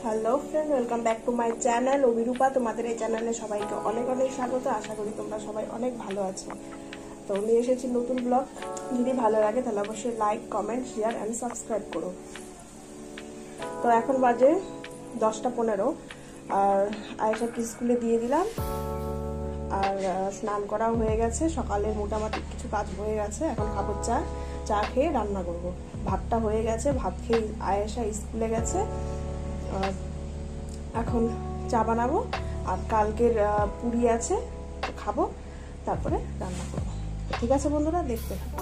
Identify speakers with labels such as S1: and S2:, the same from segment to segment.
S1: Hello friend, welcome back to my channel Abhirupa. তোমাদের এই চ্যানেলে সবাইকে অনেক অনেক স্বাগত। আশা করি তোমরা সবাই অনেক ভালো আছো। তো নিয়ে এসেছি নতুন ব্লগ। যদি ভালো লাগে তাহলে অবশ্যই like, comment, share and subscribe করো। তো এখন বাজে 10:15 আর আয়েশাকে স্কুলে দিয়ে দিলাম। আর স্নান করাও হয়ে গেছে, সকালে মোটামুটি কিছু কাজ হয়ে গেছে। এখন খাবার চা খেয়ে রান্না করব। ভাতটা হয়ে গেছে, ভাত খেয়ে আয়েশা স্কুলে গেছে। এখন চা বানাবো আর কালকের পুরি আছে, খাবো, তারপরে রান্না করবো। ঠিক আছে বন্ধুরা, দেখতে থাকো।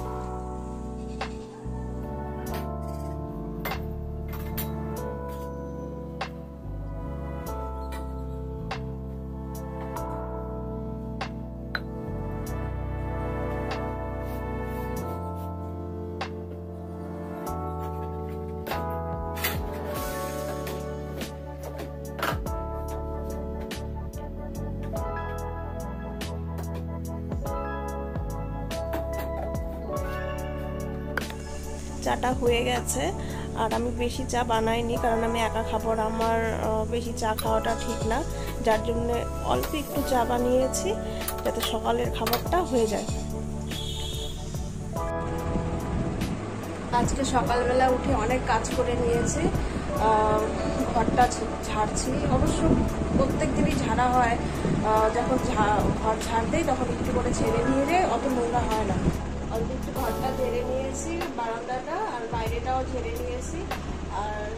S1: চাটা হয়ে গেছে আর আমি বেশি চা বানাইনি, কারণ আমি একা খাবো, আমার বেশি চা খাওয়াটা ঠিক না। যার জন্য অল্প একটু চা বানিয়েছি, যাতে সকালের খাবারটা হয়ে যায়। আজকে সকালবেলা উঠে অনেক কাজ করে নিয়েছি। ঘরটা ঝাড়ছি, অবশ্য প্রত্যেক দিনই ঝাড়া হয়। যখন ঘর ঝাড় দেয় তখন একটু করে ছেড়ে নিয়ে অত নোংরা হয় না। অল্প একটু ঘরটা ঝেড়ে নিয়েছি, বারান্দাটা আর বাইরেটাও ঝেড়ে নিয়েছি। আর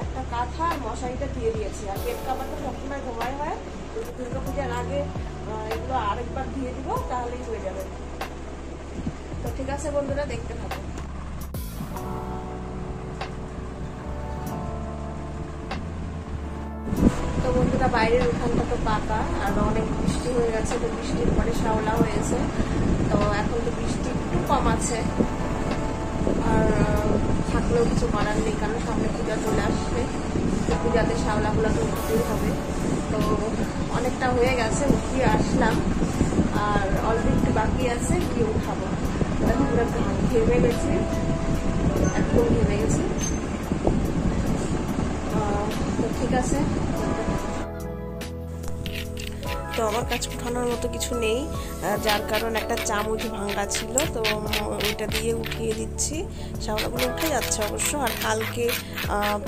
S1: একটা কাঁথা আর মশারিটা দিয়ে দিয়েছি। আর বেড কাভারটা সবসময় ঘুমায় হয়, দুর্গাপূজার আগে এগুলো আরেকবার দিয়ে দিব, তাহলেই হয়ে যাবে। তো ঠিক আছে বন্ধুরা, দেখতে থাকো। তো বন্ধুরা, বাইরের উঠানটা তো পাকা আর অনেক বৃষ্টি হয়ে গেছে, তো বৃষ্টির পরে শ্যাওলা হয়েছে। তো এখন তো বৃষ্টি একটু কম আছে, আর থাকলেও কিছু করার নেই, কারণ সামনে পূজা চলে আসবে। পূজাতে শ্যাওলাগুলো তো উঠতেই হবে। তো অনেকটা হয়ে গেছে, উঠিয়ে আসলাম আর অল্প একটু বাকি আছে, গিয়ে উঠাবো। পুরো ঘেমে গেছি, একদম ঘেমে গেছি। তো ঠিক আছে, তো আমার কাছে উঠানোর মতো কিছু নেই, যার কারণ একটা চামচ ভাঙা ছিল, তো ওইটা দিয়ে উঠিয়ে দিচ্ছি। শ্যাওলাগুলো উঠে যাচ্ছে অবশ্য। আর কালকে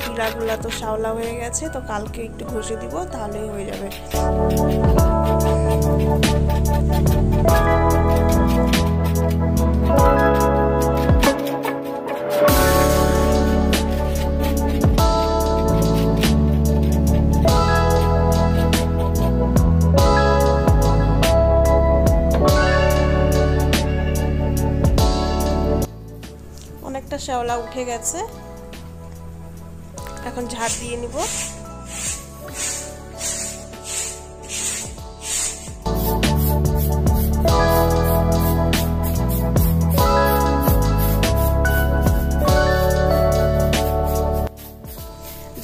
S1: পিলাগুলো তো শ্যাওলা হয়ে গেছে, তো কালকে একটু ঘষে দিব, তাহলেই হয়ে যাবে। অনেকটা শ্যাওলা উঠে গেছে, এখন ঝাড় দিয়ে নিব।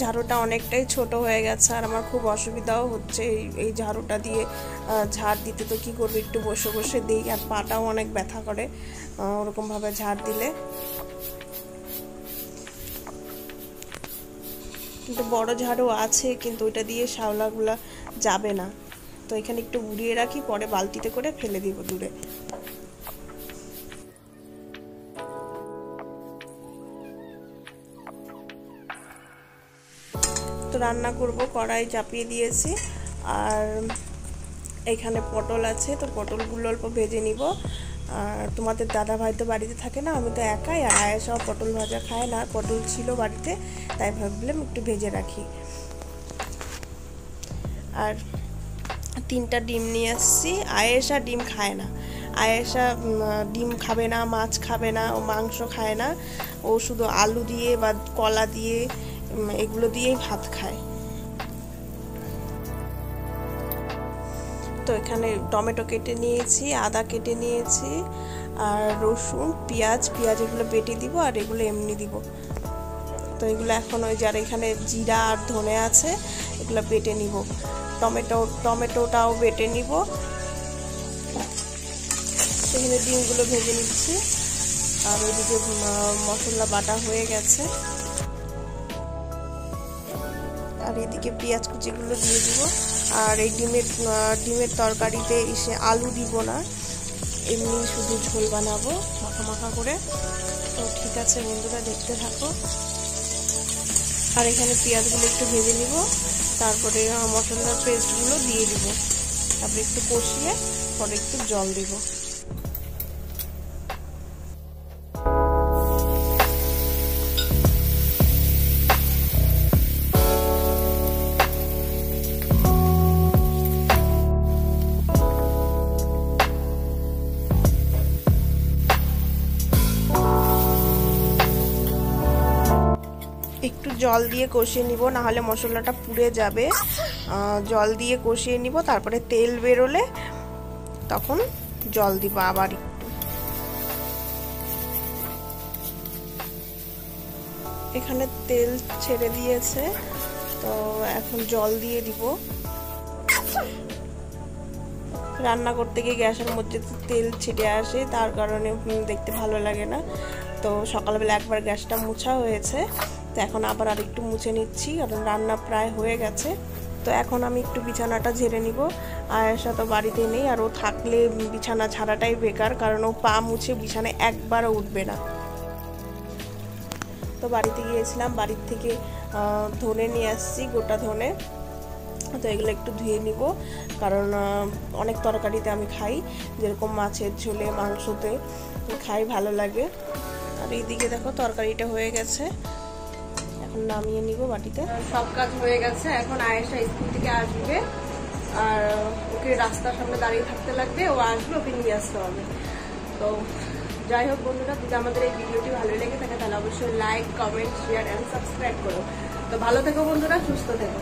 S1: ঝাড়ুটা অনেকটাই ছোট হয়ে গেছে আর আমার খুব অসুবিধাও হচ্ছে এই ঝাড়ুটা দিয়ে ঝাড় দিতে। তো কি করবো, একটু বসে বসে দিই, আর পাটাও অনেক ব্যথা করে ওরকম ভাবে ঝাড় দিলে। কিন্তু বড় ঝাড়ু আছে, কিন্তু ওইটা দিয়ে শ্যাওলাগুলা যাবে না। তো এখানে একটু উড়িয়ে রাখি, পরে বালতিতে করে ফেলে দিব দূরে। তো রান্না করব, কড়াই চাপিয়ে দিয়েছি। আর এখানে পটল আছে, তো পটলগুলো অল্প ভেজে নিব। আর তোমাদের দাদা ভাই তো বাড়িতে থাকে না, আমি তো একাই, আর আয়েশাও পটল ভাজা খায় না। পটল ছিল বাড়িতে, তাই ভাবলাম একটু ভেজে রাখি। আর 3টা ডিম নিয়ে আসছি। আয়েশা ডিম খায় না, আয়েশা ডিম খাবে না, মাছ খাবে না, ও মাংস খায় না। ও শুধু আলু দিয়ে বা কলা দিয়ে এগুলো দিয়েই ভাত খায়। তো এখানে টমেটো কেটে নিয়েছি, আদা কেটে নিয়েছি, আর রসুন, পেঁয়াজ এগুলো বেটে দিব, আর এগুলো এমনি দিব। তো এগুলো এখন ওই যার এখানে জিরা আর ধনে আছে, এগুলো বেটে নিব। টমেটোটাও বেটে নিব। সেখানে ডিমগুলো ভেজে নিচ্ছি। আর ওইদিকে মশলা বাটা হয়ে গেছে। আর এদিকে পেঁয়াজ কুচিগুলো দিয়ে দিব। আর এই ডিমের তরকারিতে এসে আলু দিব না, এমনি শুধু ঝোল বানাবো মাখা মাখা করে। তো ঠিক আছে বন্ধুরা, দেখতে থাকো। আর এখানে পেঁয়াজগুলো একটু ভেজে নিব, তারপরে মশলার পেস্টগুলো দিয়ে দিব, তারপরে একটু কষিয়ে পরে একটু জল দিব। একটু জল দিয়ে কষিয়ে নিব, না হলে মশলাটা পুড়ে যাবে। জল দিয়ে কষিয়ে নিব, তারপরে তেল বেরোলে তখন জল দিব আবার একটু। এখানে তেল ছেড়ে দিয়েছে, তো এখন জল দিয়ে দিব। রান্না করতে গিয়ে গ্যাসের মধ্যে তেল ছিটে আসে, তার কারণে দেখতে ভালো লাগে না। তো সকালবেলা একবার গ্যাসটা মুছা হয়েছে, তো এখন আবার আরেকটু মুছে নিচ্ছি, কারণ রান্না প্রায় হয়ে গেছে। তো এখন আমি একটু বিছানাটা ঝেড়ে নিব। আয়েশা তো বাড়িতে নেই, আর ও থাকলে বিছানা ঝাড়াটাই বেকার, কারণ ও পা মুছে বিছানায় একবারও উঠবে না। তো বাড়িতে গিয়েছিলাম, বাড়ির থেকে ধনে নিয়ে আসছি, গোটা ধনে। তো এগুলো একটু ধুয়ে নিব, কারণ অনেক তরকারিতে আমি খাই, যেরকম মাছের ঝোলে, মাংসতে খাই, ভালো লাগে। আর এইদিকে দেখো তরকারিটা হয়ে গেছে, এখন নামিয়ে নিব বাটিতে। সব কাজ হয়ে গেছে, এখন আয়েশা স্কুল থেকে আসবে, আর ওকে রাস্তার সামনে দাঁড়িয়ে থাকতে লাগবে, ও আসবে, ওকে নিয়ে আসতে হবে। তো যাই হোক বন্ধুরা, যদি আমাদের এই ভিডিওটি ভালো লেগে থাকে তাহলে অবশ্যই like, comment, share and subscribe করো। তো ভালো থেকো বন্ধুরা, সুস্থ থেকো।